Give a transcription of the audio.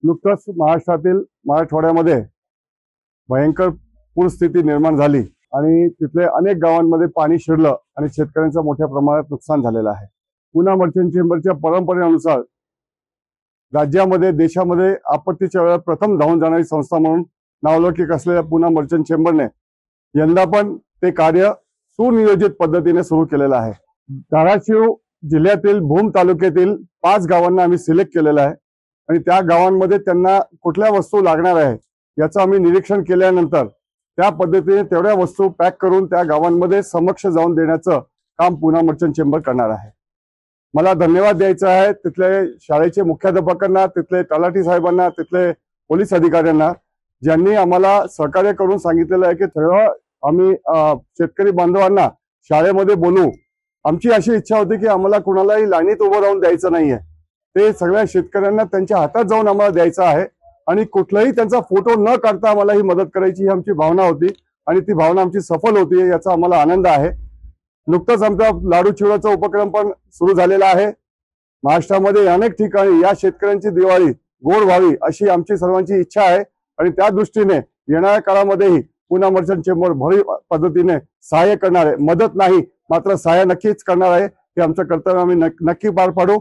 नुकताच महाराष्ट्रातील मराठवाड्यामध्ये भयंकर पूरस्थिती निर्माण झाली आणि तिथले अनेक गावांमध्ये पाणी शिरलं आणि शेतकऱ्यांचं मोठ्या प्रमाणात नुकसान झालेलं आहे। पुणा मर्चंट चेंबरच्या परंपरेनुसार राज्यामध्ये देशामध्ये आपत्तीच्या वेळेला प्रथम धावून जाणारी संस्था म्हणून नावलौकिक असलेल्या पुणा मर्चंट चेंबरने यंदा पण ते कार्य सुनियोजित पद्धतीने सुरू केलेलं आहे। धाराशिव जिल्ह्यातील भूम तालुक्यातील 5 गावांना आम्ही सिलेक्ट केलेलं आहे आणि त्या गावांमध्ये त्यांना कुठल्या वस्तू लागणार आहे याचं आम्ही निरीक्षण केल्यानंतर त्या पद्धतीने तेवढ्या वस्तू पॅक करून त्या गावांमध्ये समक्ष जाऊन देण्याचं काम पुणा मर्चंट चेंबर करणार आहे। मला धन्यवाद द्यायचा आहे तिथले शाळेचे मुख्याध्यापकांना, तिथले तलाठी साहेबांना, तिथले पोलीस अधिकाऱ्यांना ज्यांनी आम्हाला सहकार्य करून सांगितलेलं आहे की सगळं आम्ही शेतकरी बांधवांना शाळेमध्ये बोलवू। आमची अशी इच्छा होती की आम्हाला कुणालाही लाईनीत उभं राहून द्यायचं नाहीये, ते सगळ्या शेतकऱ्यांना त्यांच्या हातात जाऊन आम्हाला द्यायचं आहे आणि कुठलाही त्यांचा फोटो न काढता आम्हाला ही मदत करायची ही आमची भावना होती आणि ती भावना आमची सफल होती याचा आम्हाला आनंद आहे। नुकताच आमचा लाडू चिवड्याचा उपक्रम पण सुरू झालेला आहे। महाराष्ट्रामध्ये अनेक ठिकाणी या शेतकऱ्यांची दिवाळी गोड व्हावी अशी आमची सर्वांची इच्छा आहे आणि त्या दृष्टीने येणाऱ्या काळामध्येही पुणा मर्चंट चेंबर भरीव पद्धतीने सहाय्य करणार आहे। मदत नाही मात्र सहाय्य नक्कीच करणार आहे। हे आमचं कर्तव्य आम्ही नक्की पार पाडू।